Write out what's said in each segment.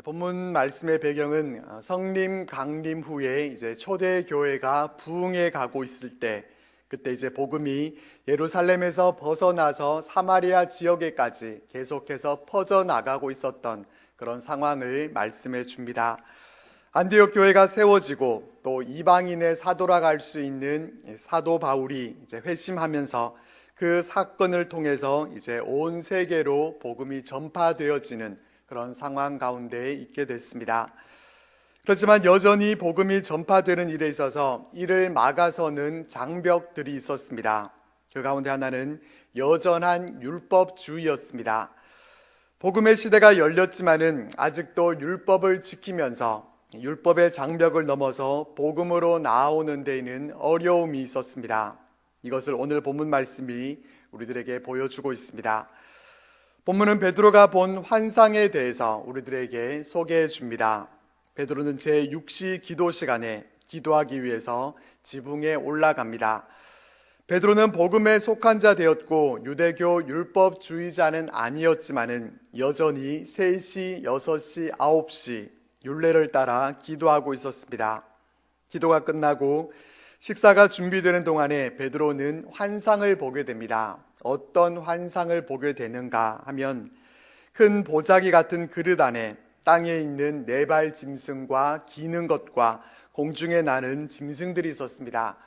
본문 말씀의 배경은 성림 강림 후에 이제 초대 교회가 부흥해 가고 있을 때, 그때 이제 복음이 예루살렘에서 벗어나서 사마리아 지역에까지 계속해서 퍼져 나가고 있었던 그런 상황을 말씀해 줍니다. 안디옥 교회가 세워지고 또 이방인의 사도라 갈 수 있는 사도 바울이 이제 회심하면서 그 사건을 통해서 이제 온 세계로 복음이 전파되어지는 그런 상황 가운데 있게 됐습니다. 그렇지만 여전히 복음이 전파되는 일에 있어서 이를 막아서는 장벽들이 있었습니다. 그 가운데 하나는 여전한 율법주의였습니다. 복음의 시대가 열렸지만은 아직도 율법을 지키면서 율법의 장벽을 넘어서 복음으로 나아오는 데에는 어려움이 있었습니다. 이것을 오늘 본문 말씀이 우리들에게 보여주고 있습니다. 본문은 베드로가 본 환상에 대해서 우리들에게 소개해 줍니다. 베드로는 제6시 기도 시간에 기도하기 위해서 지붕에 올라갑니다. 베드로는 복음에 속한 자 되었고 유대교 율법주의자는 아니었지만은 여전히 3시, 6시, 9시 율례를 따라 기도하고 있었습니다. 기도가 끝나고 식사가 준비되는 동안에 베드로는 환상을 보게 됩니다. 어떤 환상을 보게 되는가 하면 큰 보자기 같은 그릇 안에 땅에 있는 4발 짐승과 기는 것과 공중에 나는 짐승들이 있었습니다.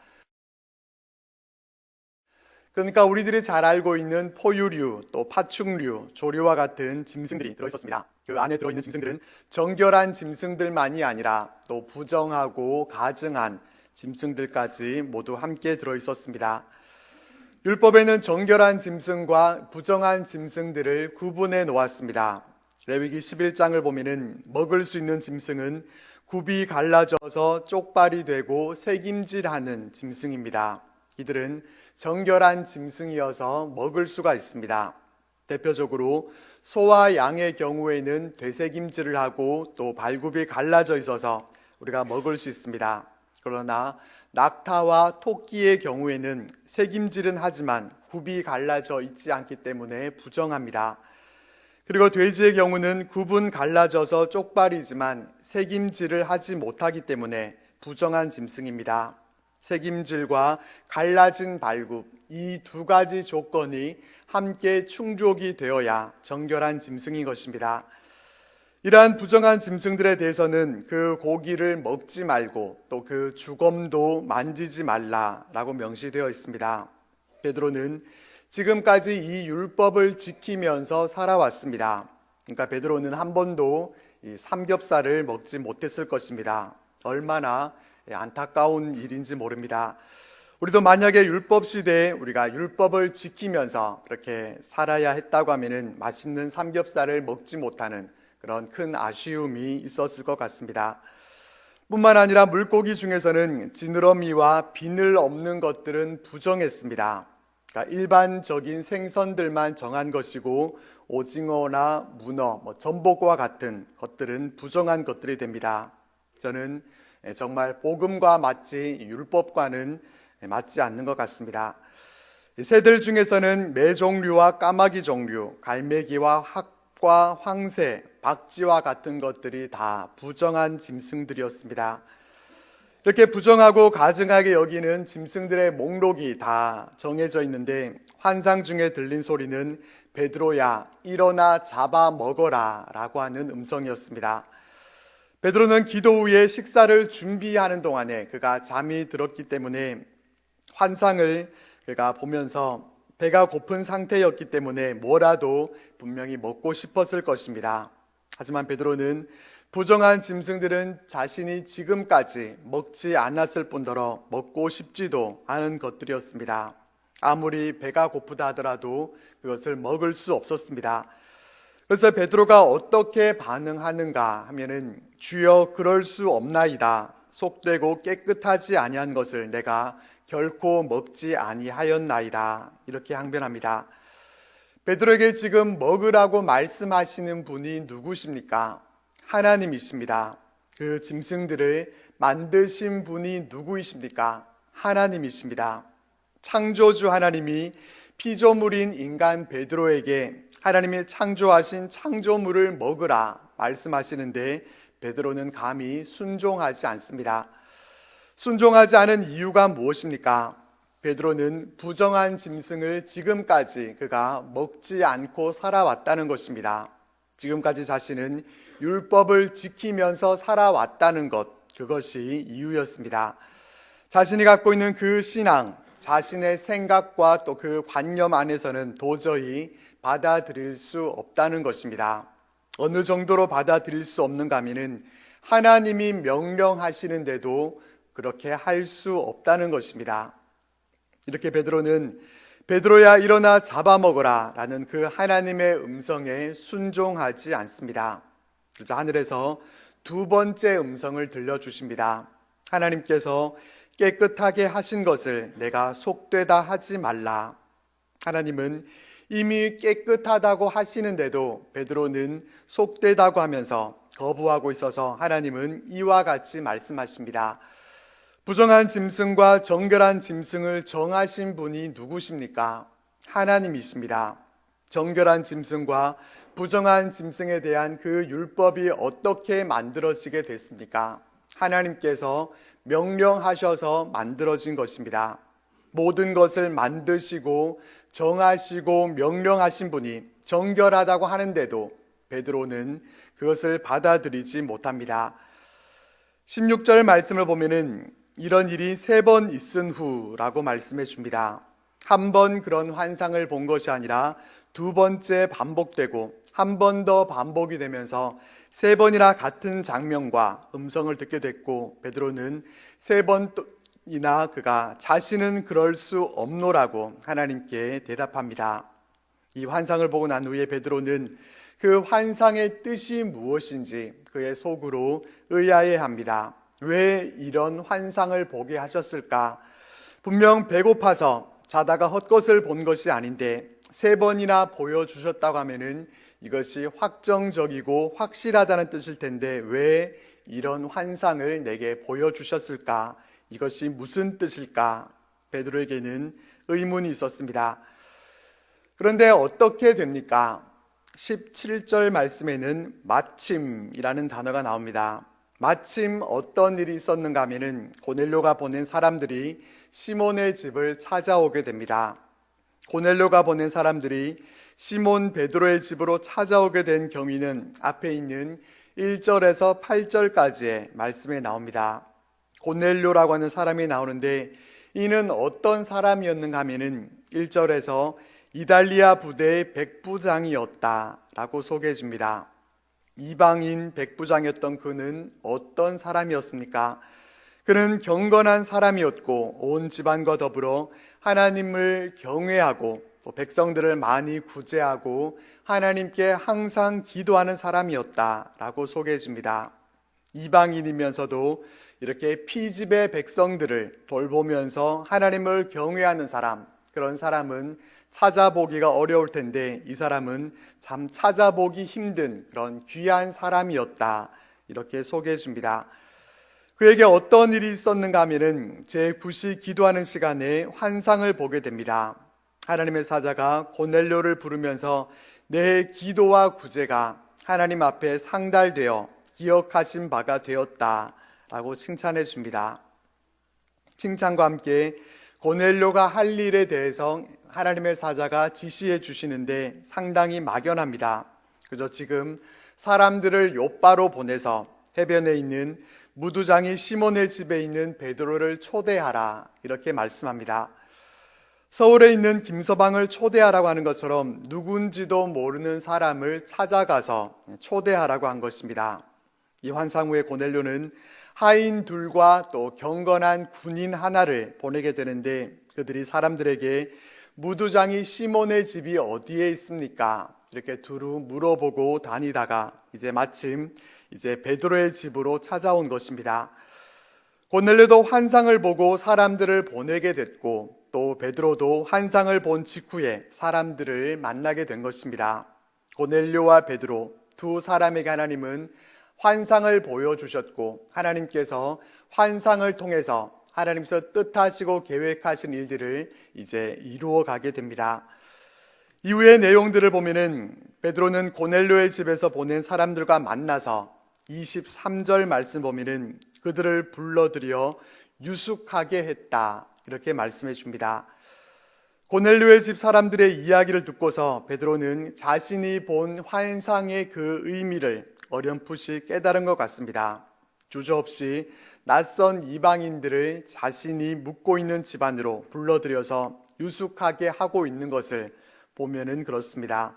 그러니까 우리들이 잘 알고 있는 포유류, 또 파충류, 조류와 같은 짐승들이 들어있었습니다. 그 안에 들어있는 짐승들은 정결한 짐승들만이 아니라 또 부정하고 가증한 짐승들까지 모두 함께 들어있었습니다. 율법에는 정결한 짐승과 부정한 짐승들을 구분해 놓았습니다. 레위기 11장을 보면은 먹을 수 있는 짐승은 굽이 갈라져서 쪽발이 되고 새김질하는 짐승입니다. 이들은 정결한 짐승이어서 먹을 수가 있습니다. 대표적으로 소와 양의 경우에는 되새김질을 하고 또 발굽이 갈라져 있어서 우리가 먹을 수 있습니다. 그러나 낙타와 토끼의 경우에는 새김질은 하지만 굽이 갈라져 있지 않기 때문에 부정합니다. 그리고 돼지의 경우는 굽은 갈라져서 쪽발이지만 새김질을 하지 못하기 때문에 부정한 짐승입니다. 새김질과 갈라진 발굽, 이 2가지 조건이 함께 충족이 되어야 정결한 짐승인 것입니다. 이러한 부정한 짐승들에 대해서는 그 고기를 먹지 말고 또 그 주검도 만지지 말라라고 명시되어 있습니다. 베드로는 지금까지 이 율법을 지키면서 살아왔습니다. 그러니까 베드로는 한 번도 이 삼겹살을 먹지 못했을 것입니다. 얼마나 안타까운 일인지 모릅니다. 우리도 만약에 율법 시대에 우리가 율법을 지키면서 그렇게 살아야 했다고 하면은 맛있는 삼겹살을 먹지 못하는 그런 큰 아쉬움이 있었을 것 같습니다. 뿐만 아니라 물고기 중에서는 지느러미와 비늘 없는 것들은 부정했습니다. 그러니까 일반적인 생선들만 정한 것이고 오징어나 문어, 전복과 같은 것들은 부정한 것들이 됩니다. 저는 정말 복음과 맞지 율법과는 맞지 않는 것 같습니다. 새들 중에서는 매 종류와 까마귀 종류, 갈매기와 학과 황새, 박쥐와 같은 것들이 다 부정한 짐승들이었습니다. 이렇게 부정하고 가증하게 여기는 짐승들의 목록이 다 정해져 있는데 환상 중에 들린 소리는 베드로야 일어나 잡아 먹어라 라고 하는 음성이었습니다. 베드로는 기도 후에 식사를 준비하는 동안에 그가 잠이 들었기 때문에 환상을 그가 보면서 배가 고픈 상태였기 때문에 뭐라도 분명히 먹고 싶었을 것입니다. 하지만 베드로는 부정한 짐승들은 자신이 지금까지 먹지 않았을 뿐더러 먹고 싶지도 않은 것들이었습니다. 아무리 배가 고프다 하더라도 그것을 먹을 수 없었습니다. 그래서 베드로가 어떻게 반응하는가 하면은 주여 그럴 수 없나이다. 속되고 깨끗하지 아니한 것을 내가 결코 먹지 아니하였나이다. 이렇게 항변합니다. 베드로에게 지금 먹으라고 말씀하시는 분이 누구십니까? 하나님이십니다. 그 짐승들을 만드신 분이 누구이십니까? 하나님이십니다. 창조주 하나님이 피조물인 인간 베드로에게 하나님이 창조하신 창조물을 먹으라 말씀하시는데 베드로는 감히 순종하지 않습니다. 순종하지 않은 이유가 무엇입니까? 베드로는 부정한 짐승을 지금까지 그가 먹지 않고 살아왔다는 것입니다. 지금까지 자신은 율법을 지키면서 살아왔다는 것, 그것이 이유였습니다. 자신이 갖고 있는 그 신앙, 자신의 생각과 또 그 관념 안에서는 도저히 받아들일 수 없다는 것입니다. 어느 정도로 받아들일 수 없는가 하면은 하나님이 명령하시는데도 그렇게 할 수 없다는 것입니다. 이렇게 베드로는 베드로야 일어나 잡아먹어라 라는 그 하나님의 음성에 순종하지 않습니다. 그러자 하늘에서 두 번째 음성을 들려주십니다. 하나님께서 깨끗하게 하신 것을 내가 속되다 하지 말라. 하나님은 이미 깨끗하다고 하시는데도 베드로는 속되다고 하면서 거부하고 있어서 하나님은 이와 같이 말씀하십니다. 부정한 짐승과 정결한 짐승을 정하신 분이 누구십니까? 하나님이십니다. 정결한 짐승과 부정한 짐승에 대한 그 율법이 어떻게 만들어지게 됐습니까? 하나님께서 명령하셔서 만들어진 것입니다. 모든 것을 만드시고 정하시고 명령하신 분이 정결하다고 하는데도 베드로는 그것을 받아들이지 못합니다. 16절 말씀을 보면은 이런 일이 3번 있은 후라고 말씀해 줍니다. 한 번 그런 환상을 본 것이 아니라 2번째 반복되고 한 번 더 반복이 되면서 3번이나 같은 장면과 음성을 듣게 됐고 베드로는 3번이나 그가 자신은 그럴 수 없노라고 하나님께 대답합니다. 이 환상을 보고 난 후에 베드로는 그 환상의 뜻이 무엇인지 그의 속으로 의아해합니다. 왜 이런 환상을 보게 하셨을까? 분명 배고파서 자다가 헛것을 본 것이 아닌데 3번이나 보여주셨다고 하면은 이것이 확정적이고 확실하다는 뜻일 텐데 왜 이런 환상을 내게 보여주셨을까? 이것이 무슨 뜻일까? 베드로에게는 의문이 있었습니다. 그런데 어떻게 됩니까? 17절 말씀에는 마침이라는 단어가 나옵니다. 마침 어떤 일이 있었는가 하면은 고넬료가 보낸 사람들이 시몬의 집을 찾아오게 됩니다. 고넬료가 보낸 사람들이 시몬 베드로의 집으로 찾아오게 된 경위는 앞에 있는 1절에서 8절까지의 말씀에 나옵니다. 고넬료라고 하는 사람이 나오는데 이는 어떤 사람이었는가 하면은 1절에서 이달리아 부대의 백부장이었다라고 소개해 줍니다. 이방인 백부장이었던 그는 어떤 사람이었습니까? 그는 경건한 사람이었고 온 집안과 더불어 하나님을 경외하고 또 백성들을 많이 구제하고 하나님께 항상 기도하는 사람이었다라고 소개해 줍니다. 이방인이면서도 이렇게 피집의 백성들을 돌보면서 하나님을 경외하는 사람, 그런 사람은 찾아보기가 어려울 텐데 이 사람은 참 찾아보기 힘든 그런 귀한 사람이었다, 이렇게 소개해 줍니다. 그에게 어떤 일이 있었는가 하면은 제9시 기도하는 시간에 환상을 보게 됩니다. 하나님의 사자가 고넬료를 부르면서 내 기도와 구제가 하나님 앞에 상달되어 기억하신 바가 되었다라고 칭찬해 줍니다. 칭찬과 함께 고넬료가 할 일에 대해서 하나님의 사자가 지시해 주시는데 상당히 막연합니다. 그저 지금 사람들을 욥바로 보내서 해변에 있는 무두장이 시몬의 집에 있는 베드로를 초대하라, 이렇게 말씀합니다. 서울에 있는 김서방을 초대하라고 하는 것처럼 누군지도 모르는 사람을 찾아가서 초대하라고 한 것입니다. 이 환상 후에 고넬료는 하인 둘과 또 경건한 군인 하나를 보내게 되는데 그들이 사람들에게 무두장이 시몬의 집이 어디에 있습니까? 이렇게 두루 물어보고 다니다가 마침 베드로의 집으로 찾아온 것입니다. 고넬료도 환상을 보고 사람들을 보내게 됐고 또 베드로도 환상을 본 직후에 사람들을 만나게 된 것입니다. 고넬료와 베드로 두 사람에게 하나님은 환상을 보여주셨고 하나님께서 환상을 통해서 하나님께서 뜻하시고 계획하신 일들을 이루어 가게 됩니다. 이후의 내용들을 보면은 베드로는 고넬료의 집에서 보낸 사람들과 만나서 23절 말씀 보면은 그들을 불러들여 유숙하게 했다, 이렇게 말씀해 줍니다. 고넬료의 집 사람들의 이야기를 듣고서 베드로는 자신이 본 환상의 그 의미를 어렴풋이 깨달은 것 같습니다. 주저없이 낯선 이방인들을 자신이 묵고 있는 집 안으로 불러들여서 유숙하게 하고 있는 것을 보면은 그렇습니다.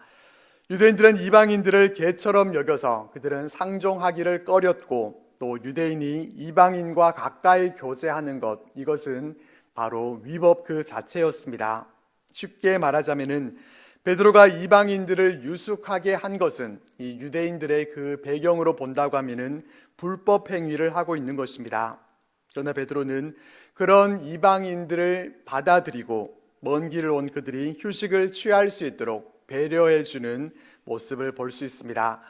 유대인들은 이방인들을 개처럼 여겨서 그들은 상종하기를 꺼렸고, 또 유대인이 이방인과 가까이 교제하는 것, 이것은 바로 위법 그 자체였습니다. 쉽게 말하자면은 베드로가 이방인들을 유숙하게 한 것은 이 유대인들의 그 배경으로 본다고 하면은 불법 행위를 하고 있는 것입니다. 그러나 베드로는 그런 이방인들을 받아들이고 먼 길을 온 그들이 휴식을 취할 수 있도록 배려해 주는 모습을 볼 수 있습니다.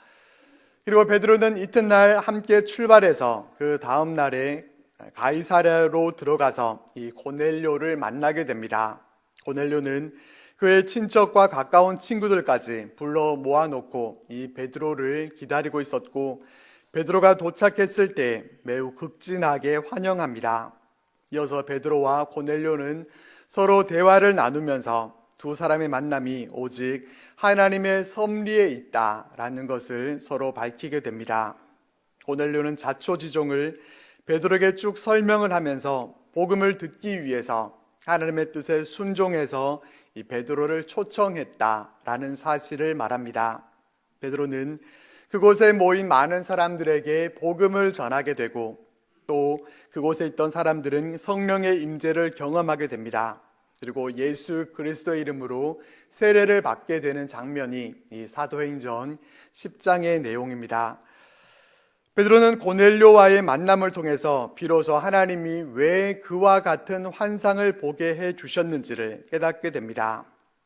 그리고 베드로는 이튿날 함께 출발해서 그 다음 날에 가이사랴로 들어가서 이 고넬료를 만나게 됩니다. 고넬료는 그의 친척과 가까운 친구들까지 불러 모아놓고 이 베드로를 기다리고 있었고, 베드로가 도착했을 때 매우 극진하게 환영합니다. 이어서 베드로와 고넬료는 서로 대화를 나누면서 두 사람의 만남이 오직 하나님의 섭리에 있다라는 것을 서로 밝히게 됩니다. 고넬료는 자초지종을 베드로에게 쭉 설명을 하면서 복음을 듣기 위해서 하나님의 뜻에 순종해서 이 베드로를 초청했다라는 사실을 말합니다. 베드로는 그곳에 모인 많은 사람들에게 복음을 전하게 되고, 또 그곳에 있던 사람들은 성령의 임재를 경험하게 됩니다. 그리고 예수 그리스도의 이름으로 세례를 받게 되는 장면이 이 사도행전 10장의 내용입니다. 베드로는 고넬료와의 만남을 통해서 비로소 하나님이 왜 그와 같은 환상을 보게 해 주셨는지를 깨닫게 됩니다.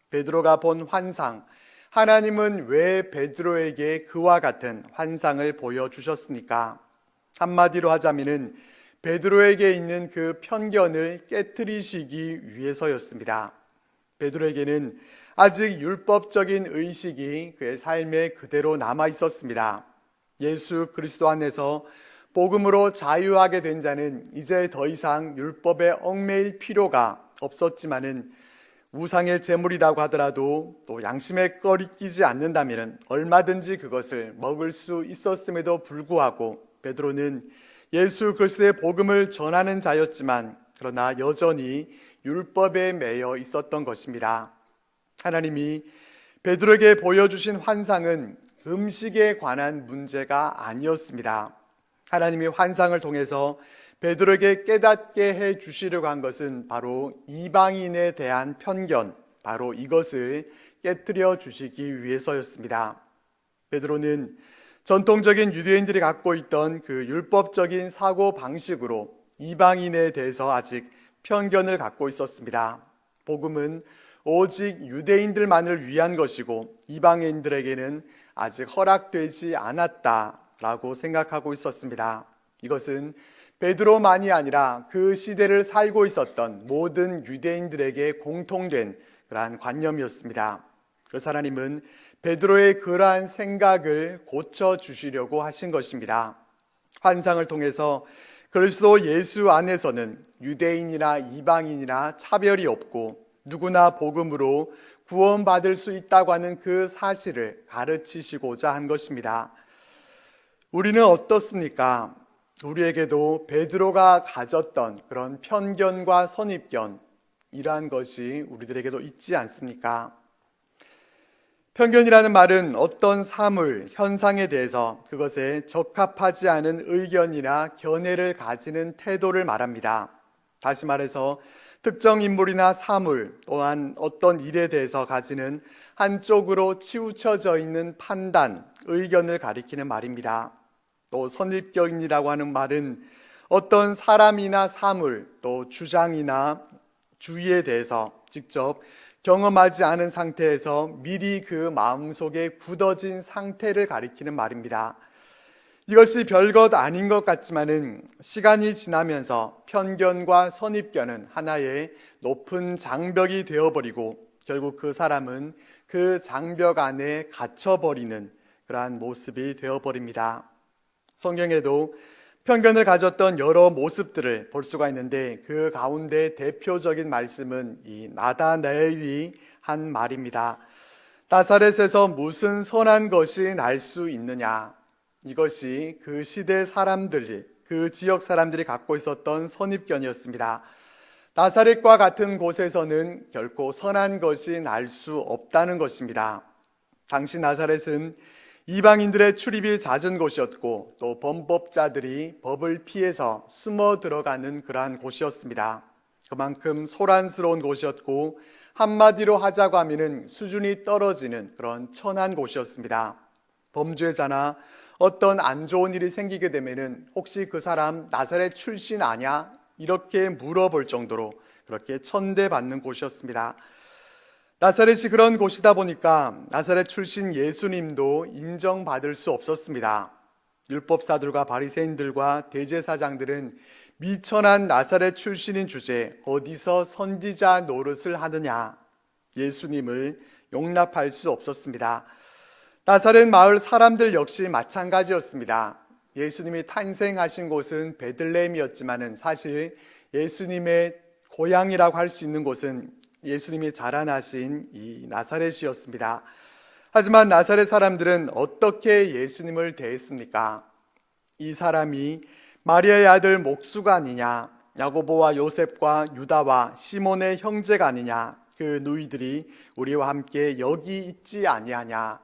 베드로가 본 환상, 하나님은 왜 베드로에게 그와 같은 환상을 보여주셨습니까? 한마디로 하자면은 베드로에게 있는 그 편견을 깨트리시기 위해서였습니다. 베드로에게는 아직 율법적인 의식이 그의 삶에 그대로 남아 있었습니다. 예수 그리스도 안에서 복음으로 자유하게 된 자는 이제 더 이상 율법에 얽매일 필요가 없었지만은 우상의 제물이라고 하더라도 또 양심에 꺼리끼지 않는다면 얼마든지 그것을 먹을 수 있었음에도 불구하고 베드로는 예수 그리스도의 복음을 전하는 자였지만 그러나 여전히 율법에 매여 있었던 것입니다. 하나님이 베드로에게 보여주신 환상은 음식에 관한 문제가 아니었습니다. 하나님이 환상을 통해서 베드로에게 깨닫게 해 주시려고 한 것은 바로 이방인에 대한 편견, 바로 이것을 깨트려 주시기 위해서였습니다. 베드로는 전통적인 유대인들이 갖고 있던 그 율법적인 사고 방식으로 이방인에 대해서 아직 편견을 갖고 있었습니다. 복음은 오직 유대인들만을 위한 것이고 이방인들에게는 아직 허락되지 않았다라고 생각하고 있었습니다. 이것은 베드로만이 아니라 그 시대를 살고 있었던 모든 유대인들에게 공통된 그러한 관념이었습니다. 그래서 하나님은 베드로의 그러한 생각을 고쳐주시려고 하신 것입니다. 환상을 통해서 그리스도 예수 안에서는 유대인이나 이방인이나 차별이 없고 누구나 복음으로 구원받을 수 있다고 하는 그 사실을 가르치시고자 한 것입니다. 우리는 어떻습니까? 우리에게도 베드로가 가졌던 그런 편견과 선입견, 이러한 것이 우리들에게도 있지 않습니까? 편견이라는 말은 어떤 사물, 현상에 대해서 그것에 적합하지 않은 의견이나 견해를 가지는 태도를 말합니다. 다시 말해서 특정 인물이나 사물 또한 어떤 일에 대해서 가지는 한쪽으로 치우쳐져 있는 판단, 의견을 가리키는 말입니다. 또 선입견이라고 하는 말은 어떤 사람이나 사물, 또 주장이나 주의에 대해서 직접 경험하지 않은 상태에서 미리 그 마음속에 굳어진 상태를 가리키는 말입니다. 이것이 별것 아닌 것 같지만은 시간이 지나면서 편견과 선입견은 하나의 높은 장벽이 되어버리고 결국 그 사람은 그 장벽 안에 갇혀버리는 그러한 모습이 되어버립니다. 성경에도 편견을 가졌던 여러 모습들을 볼 수가 있는데 그 가운데 대표적인 말씀은 이 나다나엘이 한 말입니다. 나사렛에서 무슨 선한 것이 날 수 있느냐. 이것이 그 시대 사람들이, 그 지역 사람들이 갖고 있었던 선입견이었습니다. 나사렛과 같은 곳에서는 결코 선한 것이 날 수 없다는 것입니다. 당시 나사렛은 이방인들의 출입이 잦은 곳이었고 또 범법자들이 법을 피해서 숨어 들어가는 그러한 곳이었습니다. 그만큼 소란스러운 곳이었고 한마디로 하자고 하면은 수준이 떨어지는 그런 천한 곳이었습니다. 범죄자나 어떤 안 좋은 일이 생기게 되면은 혹시 그 사람 나사렛 출신 아냐? 이렇게 물어볼 정도로 그렇게 천대받는 곳이었습니다. 나사렛이 그런 곳이다 보니까 나사렛 출신 예수님도 인정받을 수 없었습니다. 율법사들과 바리새인들과 대제사장들은 미천한 나사렛 출신인 주제에 어디서 선지자 노릇을 하느냐, 예수님을 용납할 수 없었습니다. 나사렛 마을 사람들 역시 마찬가지였습니다. 예수님이 탄생하신 곳은 베들레헴이었지만은 사실 예수님의 고향이라고 할 수 있는 곳은 예수님이 자라나신 이 나사렛이었습니다. 하지만 나사렛 사람들은 어떻게 예수님을 대했습니까? 이 사람이 마리아의 아들 목수가 아니냐, 야고보와 요셉과 유다와 시몬의 형제가 아니냐, 그 누이들이 우리와 함께 여기 있지 아니하냐.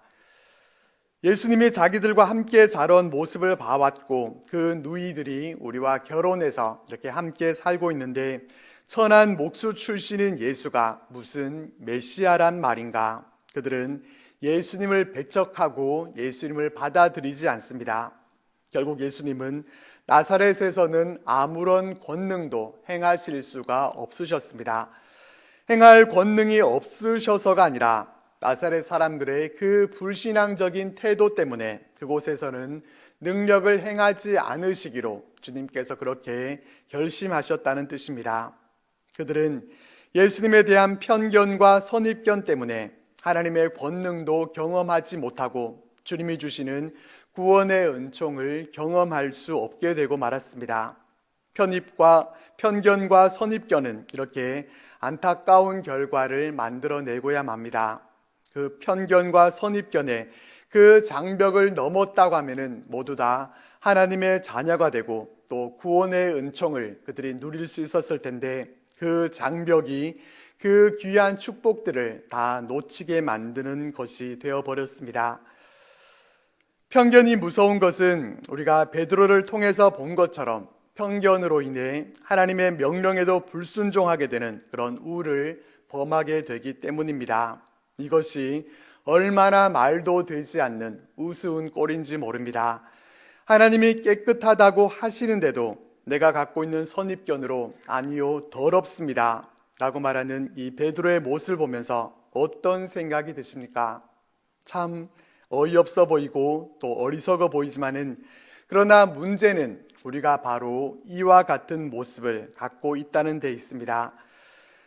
예수님이 자기들과 함께 자란 모습을 봐왔고 그 누이들이 우리와 결혼해서 이렇게 함께 살고 있는데 천한 목수 출신인 예수가 무슨 메시아란 말인가? 그들은 예수님을 배척하고 예수님을 받아들이지 않습니다. 결국 예수님은 나사렛에서는 아무런 권능도 행하실 수가 없으셨습니다. 행할 권능이 없으셔서가 아니라 나사렛 사람들의 그 불신앙적인 태도 때문에 그곳에서는 능력을 행하지 않으시기로 주님께서 그렇게 결심하셨다는 뜻입니다. 그들은 예수님에 대한 편견과 선입견 때문에 하나님의 권능도 경험하지 못하고 주님이 주시는 구원의 은총을 경험할 수 없게 되고 말았습니다. 편견과 선입견은 이렇게 안타까운 결과를 만들어내고야 맙니다. 그 편견과 선입견에 그 장벽을 넘었다고 하면은 모두 다 하나님의 자녀가 되고 또 구원의 은총을 그들이 누릴 수 있었을 텐데 그 장벽이 그 귀한 축복들을 다 놓치게 만드는 것이 되어버렸습니다. 편견이 무서운 것은 우리가 베드로를 통해서 본 것처럼 편견으로 인해 하나님의 명령에도 불순종하게 되는 그런 우를 범하게 되기 때문입니다. 이것이 얼마나 말도 되지 않는 우스운 꼴인지 모릅니다. 하나님이 깨끗하다고 하시는데도 내가 갖고 있는 선입견으로 아니요 더럽습니다 라고 말하는 이 베드로의 모습을 보면서 어떤 생각이 드십니까? 참 어이없어 보이고 또 어리석어 보이지만은 그러나 문제는 우리가 바로 이와 같은 모습을 갖고 있다는 데 있습니다.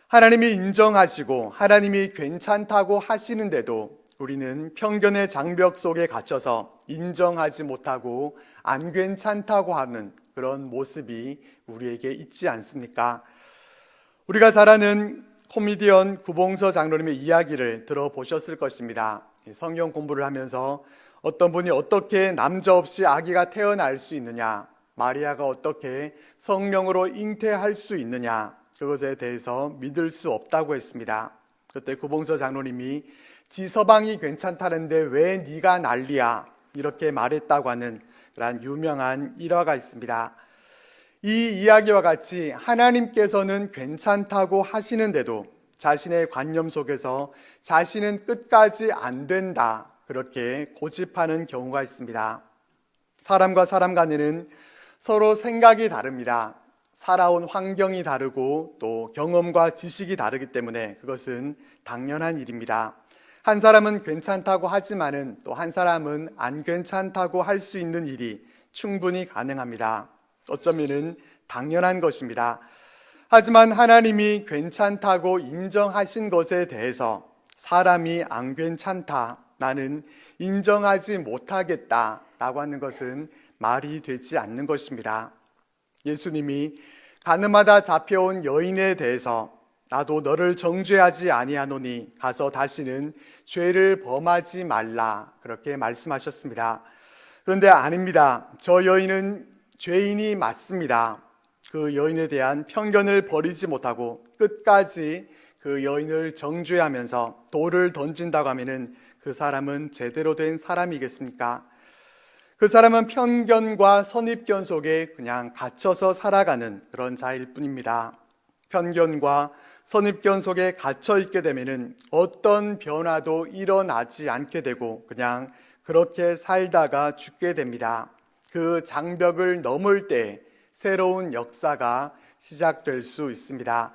하나님이 인정하시고 하나님이 괜찮다고 하시는데도 우리는 편견의 장벽 속에 갇혀서 인정하지 못하고 안 괜찮다고 하는 그런 모습이 우리에게 있지 않습니까? 우리가 잘 아는 코미디언 구봉서 장로님의 이야기를 들어보셨을 것입니다. 성경 공부를 하면서 어떤 분이 어떻게 남자 없이 아기가 태어날 수 있느냐, 마리아가 어떻게 성령으로 잉태할 수 있느냐, 그것에 대해서 믿을 수 없다고 했습니다. 그때 구봉서 장로님이 지 서방이 괜찮다는데 왜 네가 난리야 이렇게 말했다고 하는 그런 유명한 일화가 있습니다. 이 이야기와 같이 하나님께서는 괜찮다고 하시는데도 자신의 관념 속에서 자신은 끝까지 안 된다 그렇게 고집하는 경우가 있습니다. 사람과 사람 간에는 서로 생각이 다릅니다. 살아온 환경이 다르고 또 경험과 지식이 다르기 때문에 그것은 당연한 일입니다. 한 사람은 괜찮다고 하지만은 또 한 사람은 안 괜찮다고 할 수 있는 일이 충분히 가능합니다. 어쩌면은 당연한 것입니다. 하지만 하나님이 괜찮다고 인정하신 것에 대해서 사람이 안 괜찮다, 나는 인정하지 못하겠다 라고 하는 것은 말이 되지 않는 것입니다. 예수님이 가늠하다 잡혀온 여인에 대해서 나도 너를 정죄하지 아니하노니 가서 다시는 죄를 범하지 말라, 그렇게 말씀하셨습니다. 그런데 아닙니다. 저 여인은 죄인이 맞습니다. 그 여인에 대한 편견을 버리지 못하고 끝까지 그 여인을 정죄하면서 돌을 던진다고 하면은 그 사람은 제대로 된 사람이겠습니까? 그 사람은 편견과 선입견 속에 그냥 갇혀서 살아가는 그런 자일 뿐입니다. 편견과 선입견 속에 갇혀 있게 되면은 어떤 변화도 일어나지 않게 되고 그냥 그렇게 살다가 죽게 됩니다. 그 장벽을 넘을 때 새로운 역사가 시작될 수 있습니다.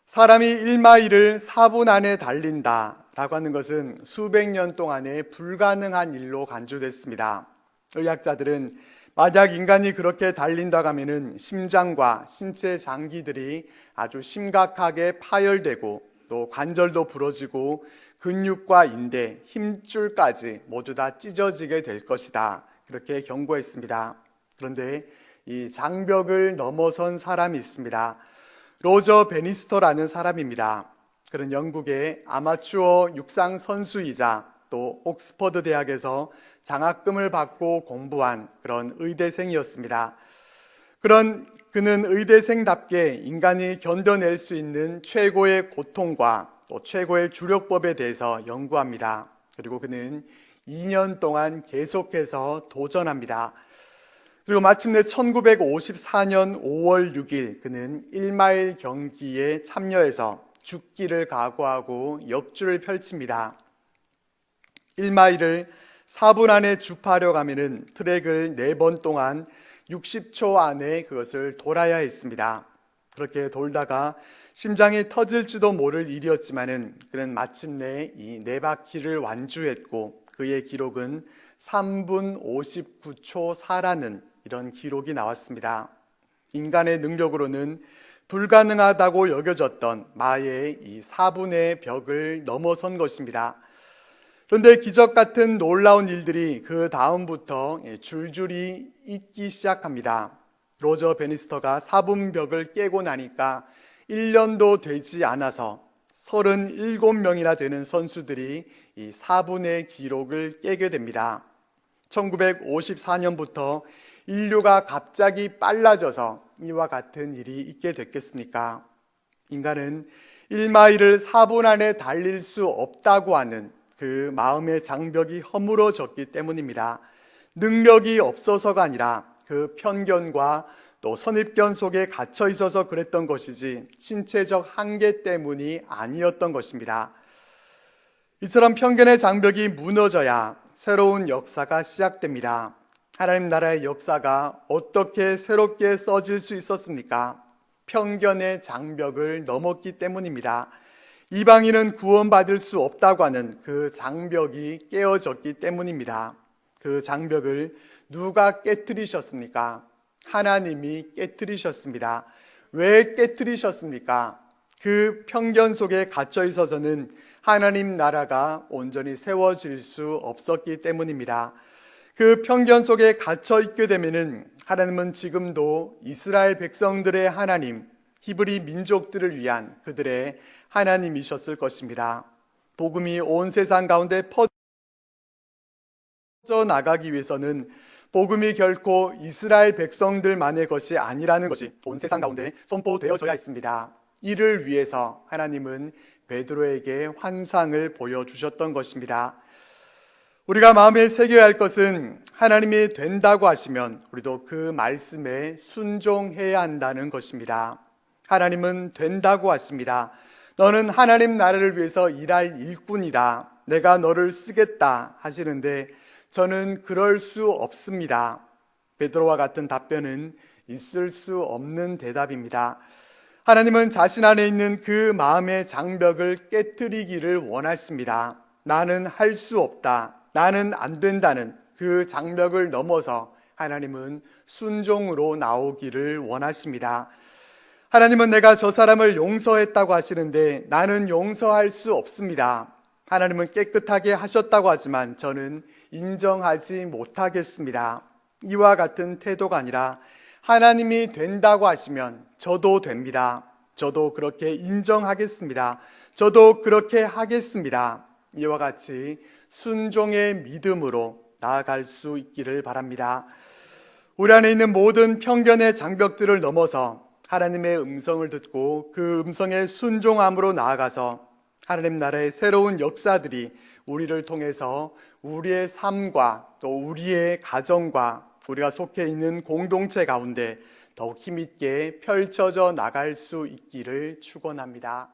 사람이 1마일을 4분 안에 달린다 라고 하는 것은 수백 년 동안에 불가능한 일로 간주됐습니다. 의학자들은 만약 인간이 그렇게 달린다고 하면은 심장과 신체 장기들이 아주 심각하게 파열되고 또 관절도 부러지고 근육과 인대, 힘줄까지 모두 다 찢어지게 될 것이다, 그렇게 경고했습니다. 그런데 이 장벽을 넘어선 사람이 있습니다. 로저 베니스터라는 사람입니다. 그는 영국의 아마추어 육상 선수이자 또 옥스퍼드 대학에서 장학금을 받고 공부한 그런 의대생이었습니다. 그는 의대생답게 인간이 견뎌낼 수 있는 최고의 고통과 또 최고의 주력법에 대해서 연구합니다. 그리고 그는 2년 동안 계속해서 도전합니다. 그리고 마침내 1954년 5월 6일 그는 1마일 경기에 참여해서 죽기를 각오하고 역주를 펼칩니다. 1마일을 4분 안에 주파하려고 하면은 트랙을 4번 동안 60초 안에 그것을 돌아야 했습니다. 그렇게 돌다가 심장이 터질지도 모를 일이었지만은 그는 마침내 이 4바퀴를 완주했고 그의 기록은 3분 59초 4라는 이런 기록이 나왔습니다. 인간의 능력으로는 불가능하다고 여겨졌던 마의 이 4분의 벽을 넘어선 것입니다. 그런데 기적 같은 놀라운 일들이 그 다음부터 줄줄이 있기 시작합니다. 로저 베니스터가 4분벽을 깨고 나니까 1년도 되지 않아서 37명이나 되는 선수들이 이 4분의 기록을 깨게 됩니다. 1954년부터 인류가 갑자기 빨라져서 이와 같은 일이 있게 됐겠습니까? 인간은 1마일을 4분 안에 달릴 수 없다고 하는 그 마음의 장벽이 허물어졌기 때문입니다. 능력이 없어서가 아니라 그 편견과 또 선입견 속에 갇혀 있어서 그랬던 것이지 신체적 한계 때문이 아니었던 것입니다. 이처럼 편견의 장벽이 무너져야 새로운 역사가 시작됩니다. 하나님 나라의 역사가 어떻게 새롭게 써질 수 있었습니까? 편견의 장벽을 넘었기 때문입니다. 이방인은 구원받을 수 없다고 하는 그 장벽이 깨어졌기 때문입니다. 그 장벽을 누가 깨트리셨습니까? 하나님이 깨트리셨습니다. 왜 깨트리셨습니까? 그 편견 속에 갇혀 있어서는 하나님 나라가 온전히 세워질 수 없었기 때문입니다. 그 편견 속에 갇혀 있게 되면은 하나님은 지금도 이스라엘 백성들의 하나님, 히브리 민족들을 위한 그들의 하나님이셨을 것입니다. 복음이 온 세상 가운데 퍼져 나가기 위해서는 복음이 결코 이스라엘 백성들만의 것이 아니라는 것이 온 세상 가운데 선포되어져야 했습니다. 이를 위해서 하나님은 베드로에게 환상을 보여주셨던 것입니다. 우리가 마음에 새겨야 할 것은 하나님이 된다고 하시면 우리도 그 말씀에 순종해야 한다는 것입니다. 하나님은 된다고 하십니다. 너는 하나님 나라를 위해서 일할 일꾼이다. 내가 너를 쓰겠다 하시는데 저는 그럴 수 없습니다. 베드로와 같은 답변은 있을 수 없는 대답입니다. 하나님은 자신 안에 있는 그 마음의 장벽을 깨트리기를 원하십니다. 나는 할 수 없다. 나는 안 된다는 그 장벽을 넘어서 하나님은 순종으로 나오기를 원하십니다. 하나님은 내가 저 사람을 용서했다고 하시는데 나는 용서할 수 없습니다. 하나님은 깨끗하게 하셨다고 하지만 저는 인정하지 못하겠습니다. 이와 같은 태도가 아니라 하나님이 된다고 하시면 저도 됩니다. 저도 그렇게 인정하겠습니다. 저도 그렇게 하겠습니다. 이와 같이 순종의 믿음으로 나아갈 수 있기를 바랍니다. 우리 안에 있는 모든 편견의 장벽들을 넘어서 하나님의 음성을 듣고 그 음성에 순종함으로 나아가서 하나님 나라의 새로운 역사들이 우리를 통해서 우리의 삶과 또 우리의 가정과 우리가 속해 있는 공동체 가운데 더욱 힘있게 펼쳐져 나갈 수 있기를 축원합니다.